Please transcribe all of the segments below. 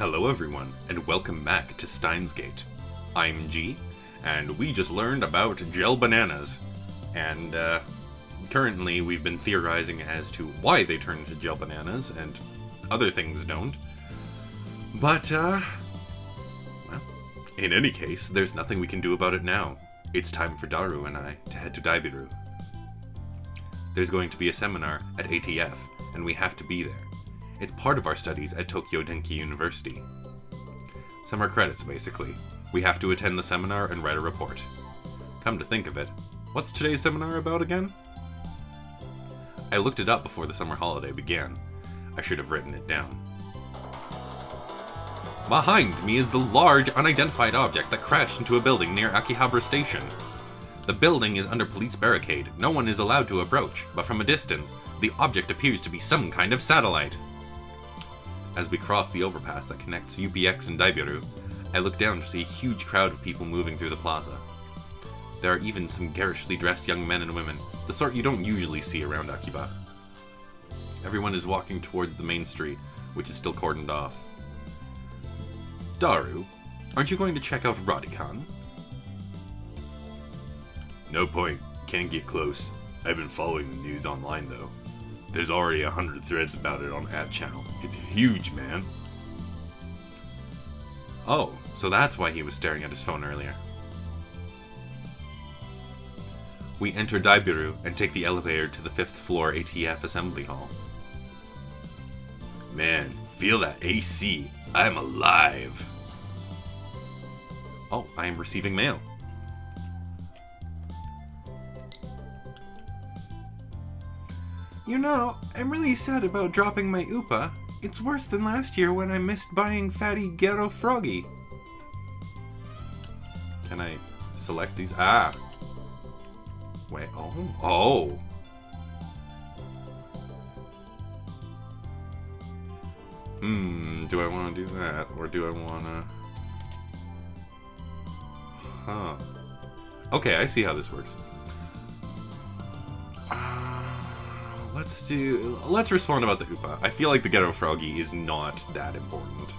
Hello everyone, and welcome back to STEINS'GATE. I'm G, and we just learned about gel bananas. And, currently we've been theorizing as to why they turn into gel bananas, and other things don't. But, well, in any case, there's nothing we can do about it now. It's time for Daru and I to head to Daibiru. There's going to be a seminar at ATF, and we have to be there. It's part of our studies at Tokyo Denki University. Summer credits, basically. We have to attend the seminar and write a report. Come to think of it, what's today's seminar about again? I looked it up before the summer holiday began. I should have written it down. Behind me is the large, unidentified object that crashed into a building near Akihabara Station. The building is under police barricade. No one is allowed to approach, but from a distance, the object appears to be some kind of satellite. As we cross the overpass that connects UPX and Daibiru, I look down to see a huge crowd of people moving through the plaza. There are even some garishly dressed young men and women, the sort you don't usually see around Akiba. Everyone is walking towards the main street, which is still cordoned off. Daru, aren't you going to check out Radikan? No point. Can't get close. I've been following the news online though. There's already 100 threads about it on @channel. It's huge, man. Oh, so that's why he was staring at his phone earlier. We enter Daibiru and take the elevator to the 5th floor ATF assembly hall. Man, feel that AC. I'm alive. Oh, I am receiving mail. You know, I'm really sad about dropping my UPA. It's worse than last year when I missed buying Fatty Ghetto Froggy. Can I select these? Ah! Wait, oh! Do I want to do that? Or do I want to... Huh. Okay, I see how this works. Let's respond about the UPA. I feel like the Ghetto Froggy is not that important.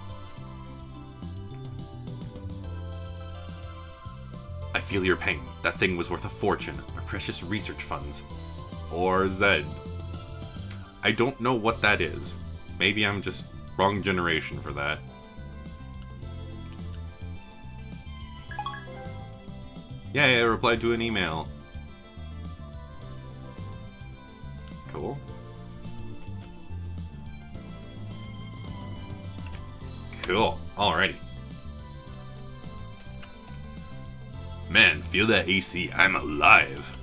I feel your pain. That thing was worth a fortune. Our precious research funds. Or Zed. I don't know what that is. Maybe I'm just wrong generation for that. Yay, I replied to an email. Cool. Cool. Alrighty. Man, feel that AC. I'm alive.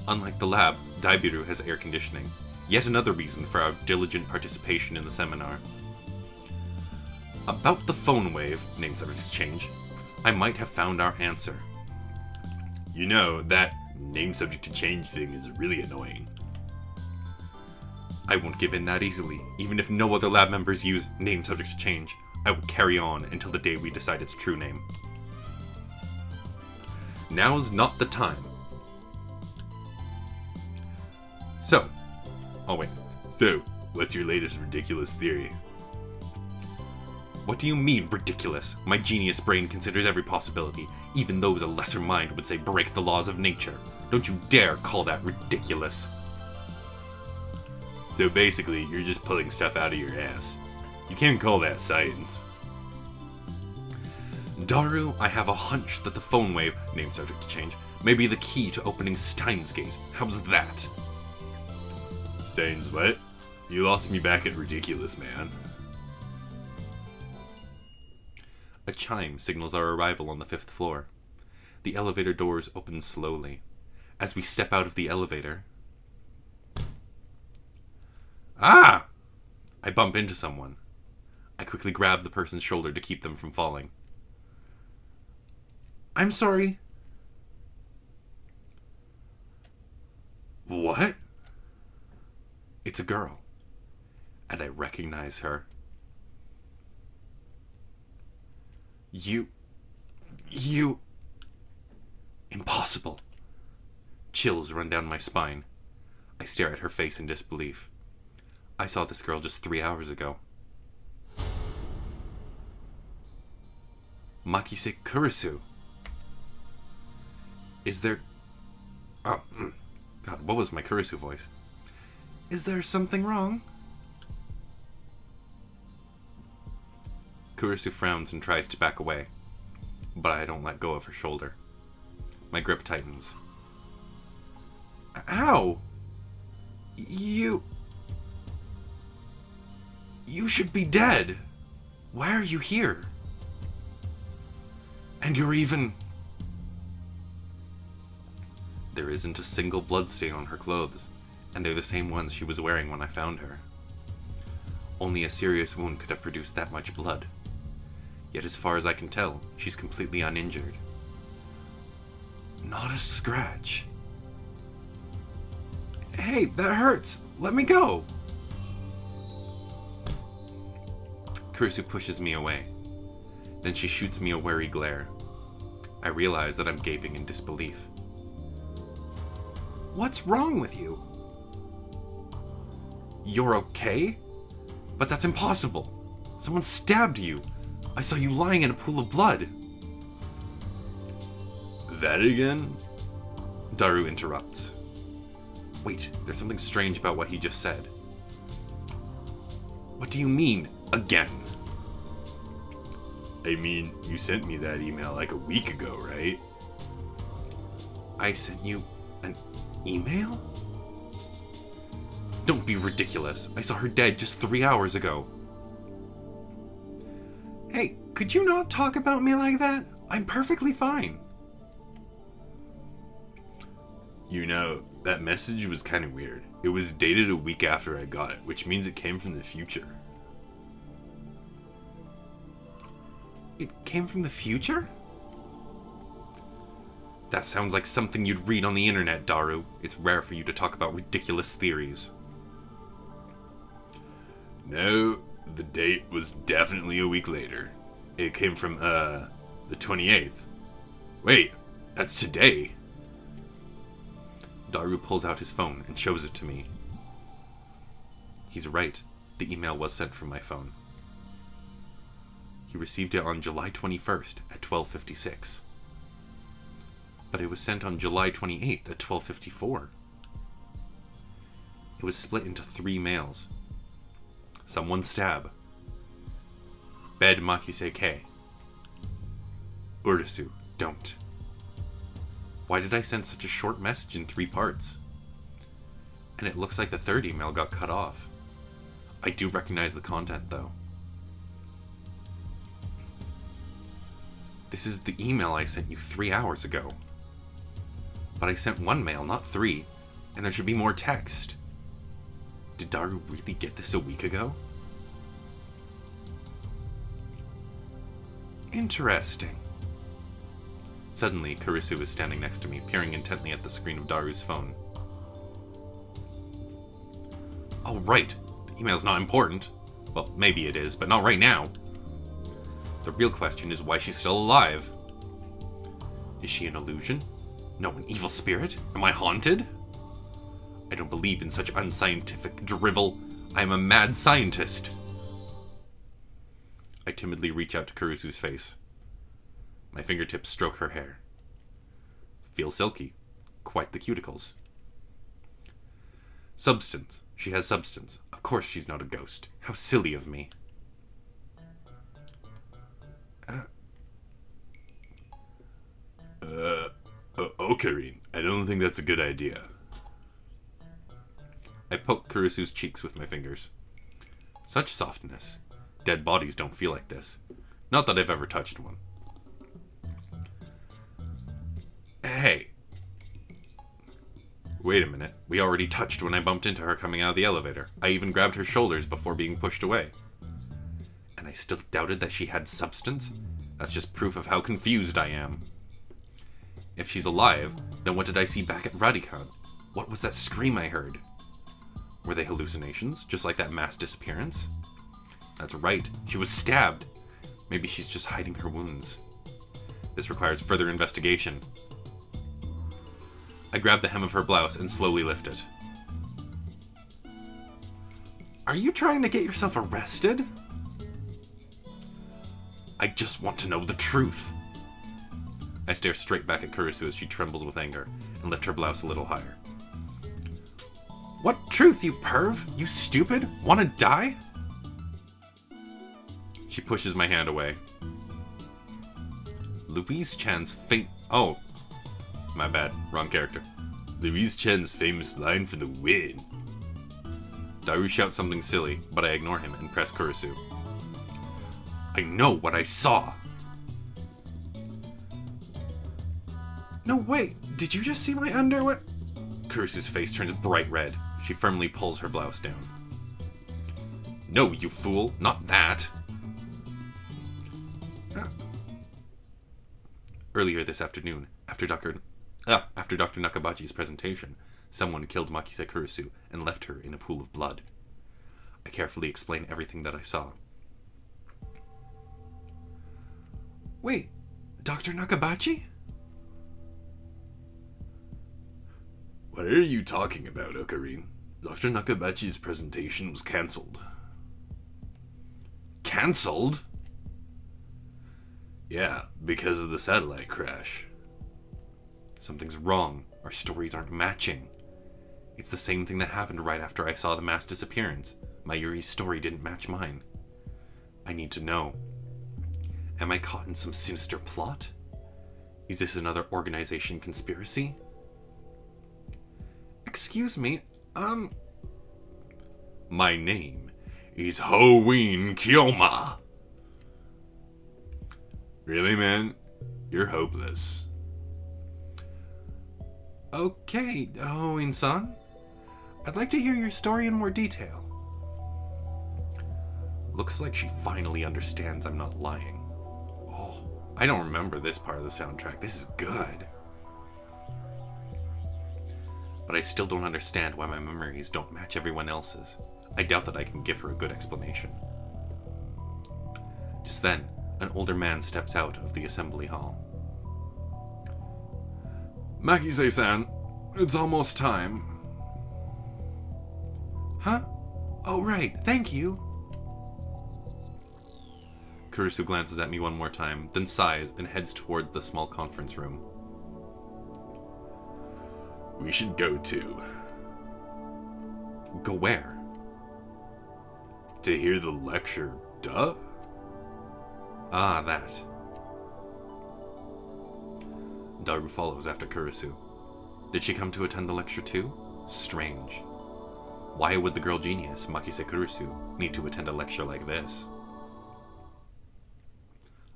Unlike the lab, Daibiru has air conditioning. Yet another reason for our diligent participation in the seminar. About the phone wave, name subject to change, I might have found our answer. You know, that name subject to change thing is really annoying. I won't give in that easily. Even if no other lab members use name subject to change, I will carry on until the day we decide its true name. Now's not the time. So, So, what's your latest ridiculous theory? What do you mean, ridiculous? My genius brain considers every possibility, even those a lesser mind would say break the laws of nature. Don't you dare call that ridiculous. So basically, you're just pulling stuff out of your ass. You can't call that science. Daru, I have a hunch that the phone wave, name subject to change, may be the key to opening STEINS'GATE. How's that? Steins what? You lost me back at ridiculous, man. A chime signals our arrival on the 5th floor. The elevator doors open slowly. As we step out of the elevator... Ah! I bump into someone. I quickly grab the person's shoulder to keep them from falling. I'm sorry. What? It's a girl. And I recognize her. You... Impossible. Chills run down my spine. I stare at her face in disbelief. I saw this girl just 3 hours ago. Makise Kurisu. Is there... Oh, God, what was my Kurisu voice? Is there something wrong? Kurisu frowns and tries to back away, but I don't let go of her shoulder. My grip tightens. Ow! You should be dead. Why are you here? And you're even... There isn't a single bloodstain on her clothes, and they're the same ones she was wearing when I found her. Only a serious wound could have produced that much blood. Yet as far as I can tell, she's completely uninjured. Not a scratch. Hey, that hurts. Let me go. Kurisu pushes me away. Then she shoots me a wary glare. I realize that I'm gaping in disbelief. What's wrong with you? You're okay? But that's impossible. Someone stabbed you. I saw you lying in a pool of blood. That again? Daru interrupts. Wait, there's something strange about what he just said. What do you mean, again? I mean, you sent me that email like a week ago, right? I sent you an email? Don't be ridiculous. I saw her dead just 3 hours ago. Hey, could you not talk about me like that? I'm perfectly fine. You know, that message was kind of weird. It was dated a week after I got it, which means it came from the future. It came from the future? That sounds like something you'd read on the internet, Daru. It's rare for you to talk about ridiculous theories. No, the date was definitely a week later. It came from, the 28th. Wait, that's today. Daru pulls out his phone and shows it to me. He's right. The email was sent from my phone. He received it on July 21st at 12:56. But it was sent on July 28th at 12:54. It was split into 3 mails. Someone stab. Bed Makise. Urisu, don't. Why did I send such a short message in 3 parts? And it looks like the 3rd email got cut off. I do recognize the content, though. This is the email I sent you 3 hours ago. But I sent 1 mail, not 3, and there should be more text. Did Daru really get this a week ago? Interesting. Suddenly, Kurisu is standing next to me, peering intently at the screen of Daru's phone. Oh, right. The email's not important. Well, maybe it is, but not right now. The real question is why she's still alive. Is she an illusion? No, an evil spirit? Am I haunted? I don't believe in such unscientific drivel. I am a mad scientist. I timidly reach out to Kurisu's face. My fingertips stroke her hair. Feels silky. Quite the cuticles. Substance. She has substance. Of course she's not a ghost. How silly of me. Ocarine, I don't think that's a good idea. I poke Kurisu's cheeks with my fingers. Such softness. Dead bodies don't feel like this. Not that I've ever touched one. Hey. Wait a minute. We already touched when I bumped into her coming out of the elevator. I even grabbed her shoulders before being pushed away. And I still doubted that she had substance? That's just proof of how confused I am. If she's alive, then what did I see back at Radican? What was that scream I heard? Were they hallucinations, just like that mass disappearance? That's right, she was stabbed. Maybe she's just hiding her wounds. This requires further investigation. I grab the hem of her blouse and slowly lift it. Are you trying to get yourself arrested? I just want to know the truth. I stare straight back at Kurisu as she trembles with anger and lift her blouse a little higher. What truth, you perv? You stupid? Wanna die? She pushes my hand away. Louise Chan's Oh, my bad. Wrong character. Louise Chen's famous line for the win. Daru shouts something silly, but I ignore him and press Kurisu. I know what I saw! No, wait, did you just see my underwear? Kurisu's face turns bright red. She firmly pulls her blouse down. No, you fool, not that! Earlier this afternoon, after Dr. Nakabachi's presentation, someone killed Makise Kurisu and left her in a pool of blood. I carefully explain everything that I saw. Wait, Dr. Nakabachi? What are you talking about, Ocarine? Dr. Nakabachi's presentation was cancelled. Cancelled? Yeah, because of the satellite crash. Something's wrong. Our stories aren't matching. It's the same thing that happened right after I saw the mass disappearance. Mayuri's story didn't match mine. I need to know. Am I caught in some sinister plot? Is this another organization conspiracy? Excuse me, My name is Hoween Kyoma. Really, man? You're hopeless. Okay, Hoween-san. I'd like to hear your story in more detail. Looks like she finally understands I'm not lying. Oh, I don't remember this part of the soundtrack. This is good. But I still don't understand why my memories don't match everyone else's. I doubt that I can give her a good explanation. Just then, an older man steps out of the assembly hall. Makise-san, it's almost time. Huh? Oh, right, thank you. Kurisu glances at me one more time, then sighs and heads toward the small conference room. We should go too. Go where? To hear the lecture, duh? Ah, that. Daru follows after Kurisu. Did she come to attend the lecture too? Strange. Why would the girl genius, Makise Kurisu, need to attend a lecture like this?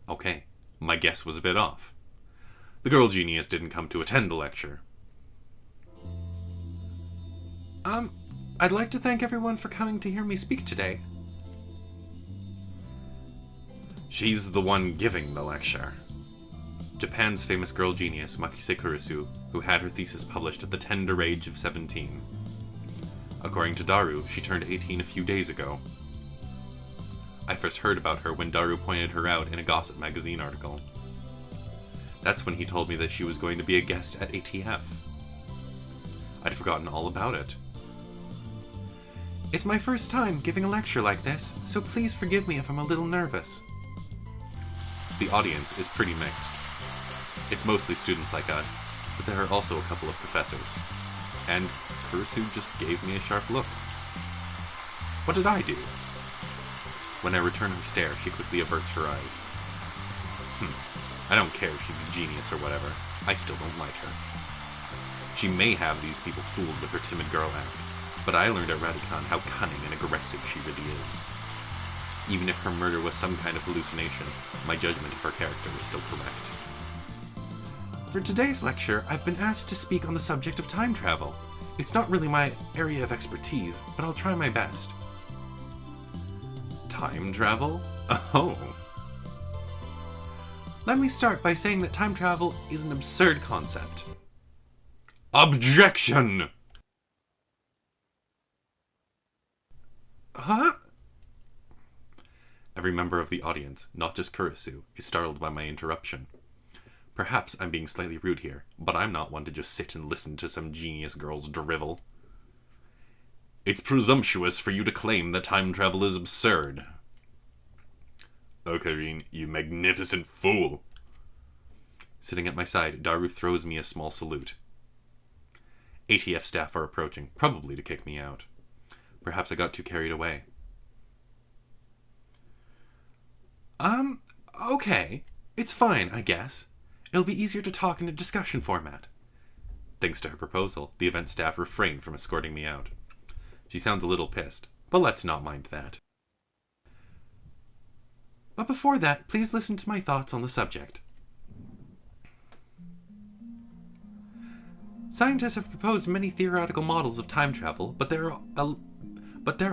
Okay, my guess was a bit off. The girl genius didn't come to attend the lecture. I'd like to thank everyone for coming to hear me speak today. She's the one giving the lecture. Japan's famous girl genius, Makise Kurisu, who had her thesis published at the tender age of 17. According to Daru, she turned 18 a few days ago. I first heard about her when Daru pointed her out in a gossip magazine article. That's when he told me that she was going to be a guest at ATF. I'd forgotten all about it. It's my first time giving a lecture like this, so please forgive me if I'm a little nervous. The audience is pretty mixed. It's mostly students like us, but there are also a couple of professors. And Kurisu just gave me a sharp look. What did I do? When I return her stare, she quickly averts her eyes. I don't care if she's a genius or whatever. I still don't like her. She may have these people fooled with her timid girl act, but I learned at Radicon how cunning and aggressive she really is. Even if her murder was some kind of hallucination, my judgment of her character was still correct. For today's lecture, I've been asked to speak on the subject of time travel. It's not really my area of expertise, but I'll try my best. Time travel? Oh. Let me start by saying that time travel is an absurd concept. Objection! Huh? Every member of the audience, not just Kurisu, is startled by my interruption. Perhaps I'm being slightly rude here, but I'm not one to just sit and listen to some genius girl's drivel. It's presumptuous for you to claim that time travel is absurd. Ocarine, you magnificent fool. Sitting at my side, Daru throws me a small salute. ATF staff are approaching, probably to kick me out. Perhaps I got too carried away. Okay. It's fine, I guess. It'll be easier to talk in a discussion format. Thanks to her proposal, the event staff refrained from escorting me out. She sounds a little pissed, but let's not mind that. But before that, please listen to my thoughts on the subject. Scientists have proposed many theoretical models of time travel, but there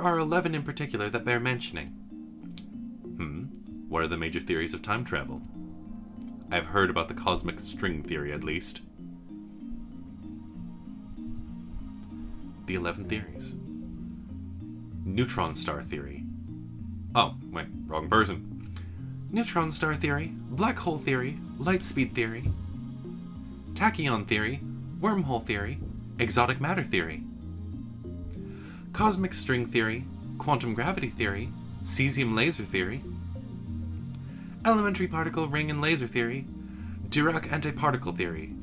are 11 in particular that bear mentioning. What are the major theories of time travel? I've heard about the cosmic string theory, at least. The 11 theories. Neutron star theory. Oh, wait, wrong person. Neutron star theory, black hole theory, light speed theory, tachyon theory, wormhole theory, exotic matter theory, cosmic string theory, quantum gravity theory, cesium laser theory, elementary particle ring and laser theory, Dirac antiparticle theory.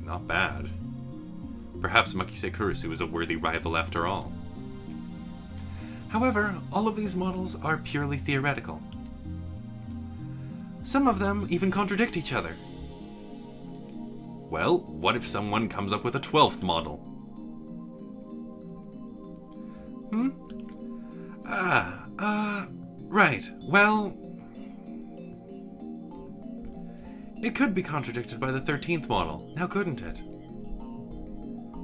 Not bad. Perhaps Makise Kurusu is a worthy rival after all. However, all of these models are purely theoretical. Some of them even contradict each other. Well, what if someone comes up with a 12th model? Right. Well, it could be contradicted by the 13th model, now couldn't it?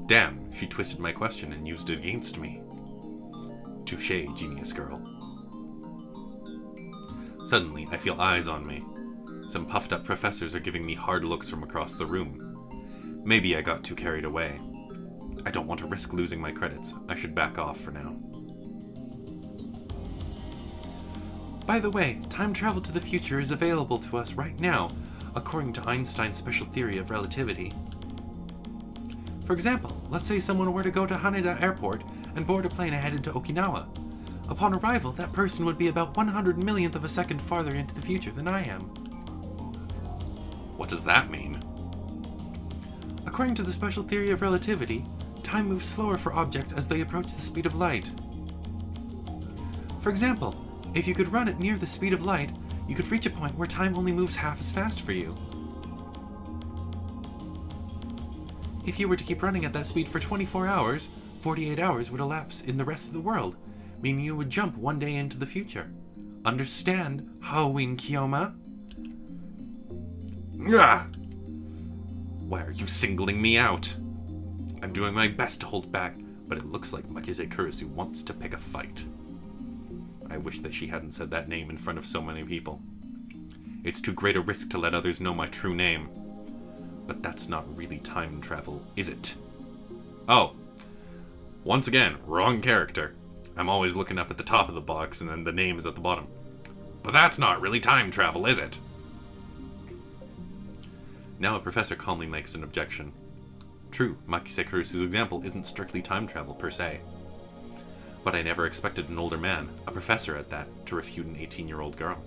Damn, she twisted my question and used it against me. Touché, genius girl. Suddenly, I feel eyes on me. Some puffed up professors are giving me hard looks from across the room. Maybe I got too carried away. I don't want to risk losing my credits. I should back off for now. By the way, time travel to the future is available to us right now, according to Einstein's special theory of relativity. For example, let's say someone were to go to Haneda Airport and board a plane headed to Okinawa. Upon arrival, that person would be about 100 millionth of a second farther into the future than I am. What does that mean? According to the special theory of relativity, time moves slower for objects as they approach the speed of light. For example, if you could run at near the speed of light, you could reach a point where time only moves half as fast for you. If you were to keep running at that speed for 24 hours, 48 hours would elapse in the rest of the world, meaning you would jump one day into the future. Understand, Halloween Kiyoma? Ugh! Why are you singling me out? I'm doing my best to hold back, but it looks like Makise Kurusu wants to pick a fight. I wish that she hadn't said that name in front of so many people. It's too great a risk to let others know my true name. But that's not really time travel, is it? Oh. Once again, wrong character. I'm always looking up at the top of the box and then the name is at the bottom. But that's not really time travel, is it? Now a professor calmly makes an objection. True, Makise Kurusu's example isn't strictly time travel per se. But I never expected an older man, a professor at that, to refute an 18-year-old girl.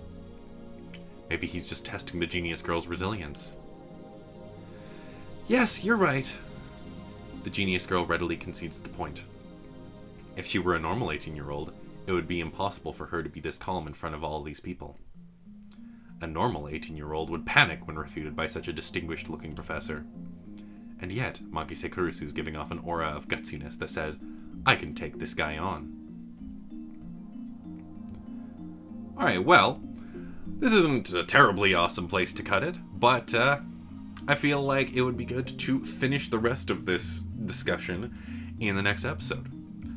Maybe he's just testing the genius girl's resilience. Yes, you're right. The genius girl readily concedes the point. If she were a normal 18-year-old, it would be impossible for her to be this calm in front of all these people. A normal 18-year-old would panic when refuted by such a distinguished-looking professor. And yet, Makise Kurusu is giving off an aura of gutsiness that says, I can take this guy on. Alright, well, this isn't a terribly awesome place to cut it, but I feel like it would be good to finish the rest of this discussion in the next episode.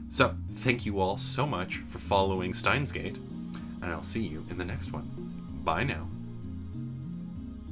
So, thank you all so much for following STEINS'GATE, and I'll see you in the next one. Bye now.